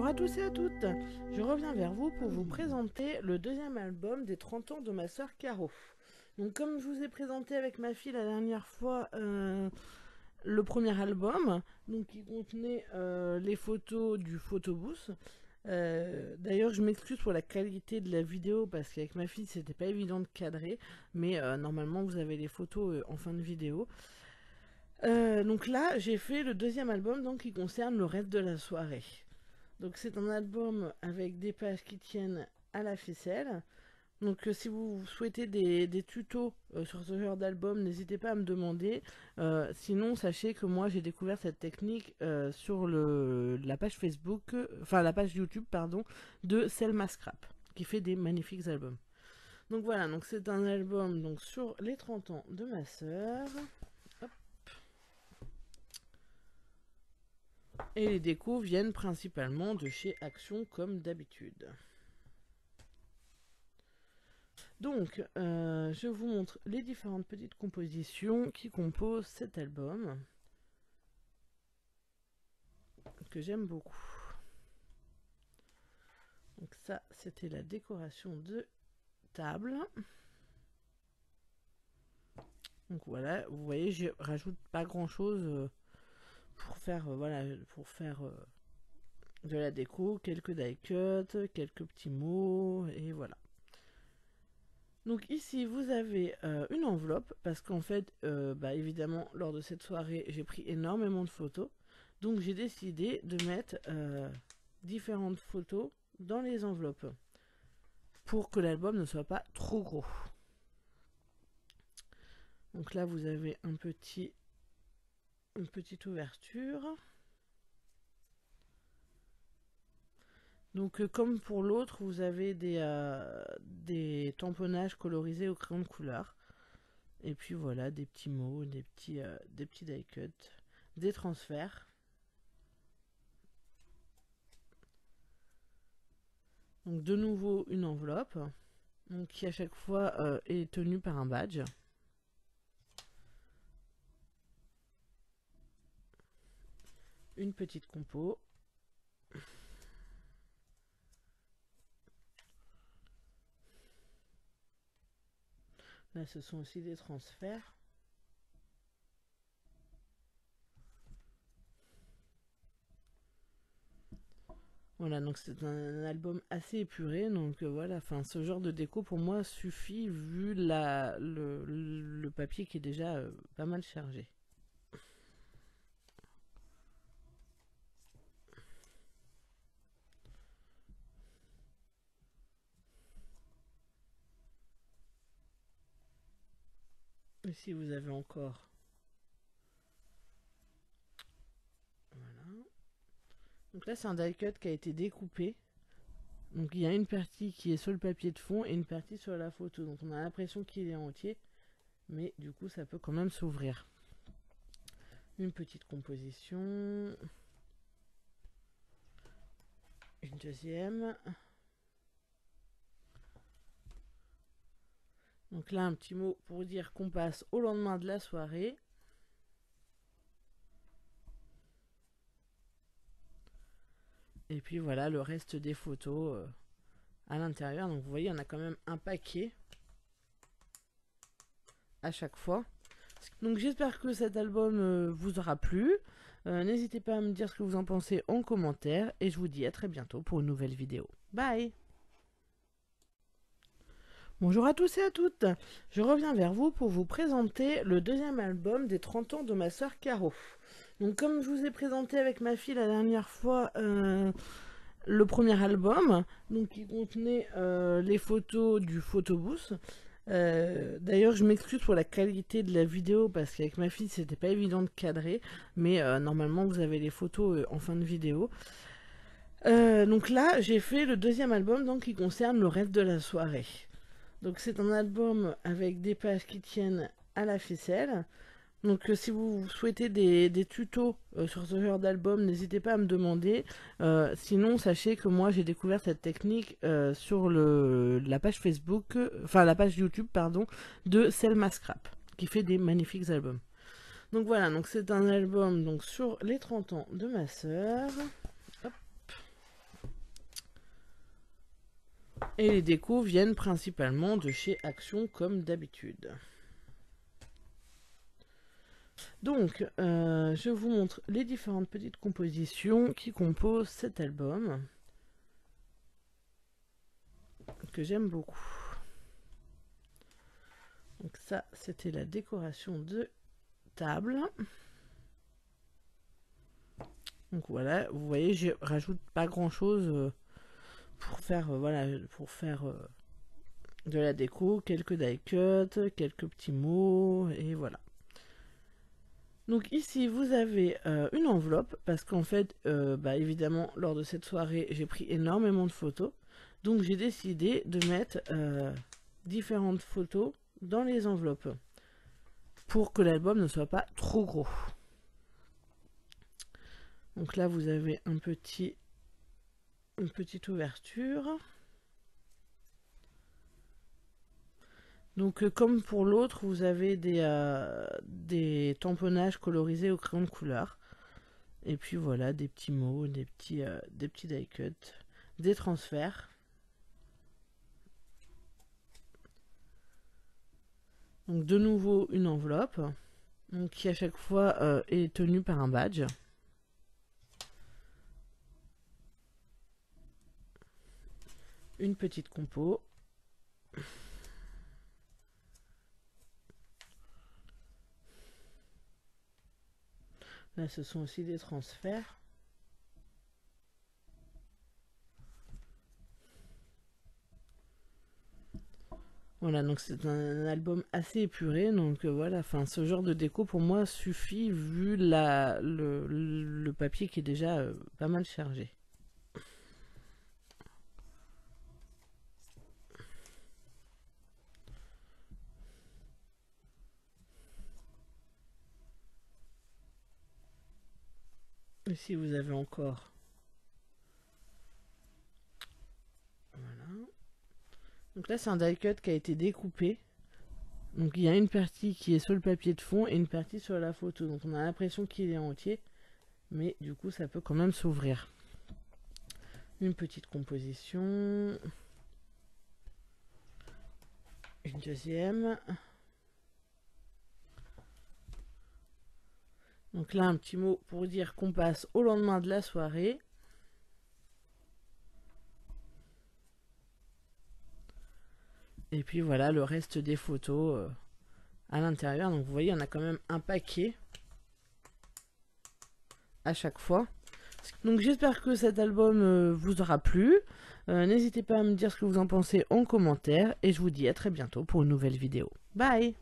à tous et à toutes, je reviens vers vous pour vous présenter le deuxième album des 30 ans de ma sœur Caro. Donc comme je vous ai présenté avec ma fille la dernière fois le premier album, donc qui contenait les photos du photobooth. D'ailleurs je m'excuse pour la qualité de la vidéo parce qu'avec ma fille c'était pas évident de cadrer, mais normalement vous avez les photos en fin de vidéo. Donc là j'ai fait le deuxième album donc, qui concerne le reste de la soirée. Donc c'est un album avec des pages qui tiennent à la ficelle. Donc si vous souhaitez des tutos sur ce genre d'album, n'hésitez pas à me demander. Sinon sachez que moi j'ai découvert cette technique sur la page Facebook, enfin la page YouTube pardon, de Selma Scrap, qui fait des magnifiques albums. Donc voilà, donc c'est un album donc sur les 30 ans de ma sœur. Et les décos viennent principalement de chez Action comme d'habitude. Donc, je vous montre les différentes petites compositions qui composent cet album, que j'aime beaucoup. Donc ça, c'était la décoration de table. Donc voilà, vous voyez, je rajoute pas grand chose pour faire, voilà, pour faire de la déco, quelques die cuts, quelques petits mots, et voilà. Donc ici vous avez une enveloppe parce qu'en fait évidemment lors de cette soirée j'ai pris énormément de photos, donc j'ai décidé de mettre différentes photos dans les enveloppes pour que l'album ne soit pas trop gros. Donc là vous avez une petite ouverture. Donc comme pour l'autre, vous avez des tamponnages colorisés au crayon de couleur. Et puis voilà, des petits mots, des petits die cuts, des transferts. Donc de nouveau une enveloppe, donc, qui à chaque fois est tenue par un badge. Une petite compo. Là, ce sont aussi des transferts. Voilà, donc c'est un album assez épuré. Donc voilà, enfin, ce genre de déco pour moi suffit vu le papier qui est déjà pas mal chargé. Ici, vous avez encore. Voilà. Donc là, c'est un die cut qui a été découpé. Donc il y a une partie qui est sur le papier de fond et une partie sur la photo. Donc on a l'impression qu'il est entier, mais du coup, ça peut quand même s'ouvrir. Une petite composition. Une deuxième. Donc là, un petit mot pour dire qu'on passe au lendemain de la soirée. Et puis voilà, le reste des photos à l'intérieur. Donc vous voyez, on a quand même un paquet à chaque fois. Donc j'espère que cet album vous aura plu. N'hésitez pas à me dire ce que vous en pensez en commentaire. Et je vous dis à très bientôt pour une nouvelle vidéo. Bye! Bonjour à tous et à toutes, je reviens vers vous pour vous présenter le deuxième album des 30 ans de ma sœur Caro. Donc comme je vous ai présenté avec ma fille la dernière fois le premier album, donc qui contenait les photos du photobooth. D'ailleurs je m'excuse pour la qualité de la vidéo parce qu'avec ma fille c'était pas évident de cadrer, mais normalement vous avez les photos en fin de vidéo. Donc là j'ai fait le deuxième album donc, qui concerne le reste de la soirée. Donc c'est un album avec des pages qui tiennent à la ficelle. Donc si vous souhaitez des tutos sur ce genre d'album, n'hésitez pas à me demander. Sinon sachez que moi j'ai découvert cette technique sur la page Facebook, enfin la page YouTube pardon, de Selma Scrap, qui fait des magnifiques albums. Donc voilà, donc c'est un album donc sur les 30 ans de ma sœur. Hop. Et les décos viennent principalement de chez Action comme d'habitude. Donc, je vous montre les différentes petites compositions qui composent cet album, que j'aime beaucoup. Donc ça, c'était la décoration de table. Donc voilà, vous voyez, je rajoute pas grand chose pour faire, de la déco, quelques die cuts, quelques petits mots, et voilà. Donc ici, vous avez une enveloppe, parce qu'en fait, évidemment, lors de cette soirée, j'ai pris énormément de photos. Donc j'ai décidé de mettre différentes photos dans les enveloppes, pour que l'album ne soit pas trop gros. Donc là, vous avez une petite ouverture. Donc comme pour l'autre, vous avez des tamponnages colorisés au crayon de couleur. Et puis voilà, des petits mots, des petits die cuts, des transferts. Donc de nouveau une enveloppe, donc, qui à chaque fois est tenue par un badge. Une petite compo. Là, ce sont aussi des transferts. Voilà, donc c'est un album assez épuré, donc voilà, enfin ce genre de déco pour moi suffit vu le papier qui est déjà pas mal chargé. Ici vous avez encore, voilà. Donc là c'est un die cut qui a été découpé. Donc il y a une partie qui est sur le papier de fond et une partie sur la photo. Donc on a l'impression qu'il est entier, mais du coup ça peut quand même s'ouvrir. Une petite composition. Une deuxième. Donc là un petit mot pour dire qu'on passe au lendemain de la soirée. Et puis voilà le reste des photos à l'intérieur. Donc vous voyez, on a quand même un paquet à chaque fois. Donc j'espère que cet album vous aura plu. N'hésitez pas à me dire ce que vous en pensez en commentaire. Et je vous dis à très bientôt pour une nouvelle vidéo. Bye!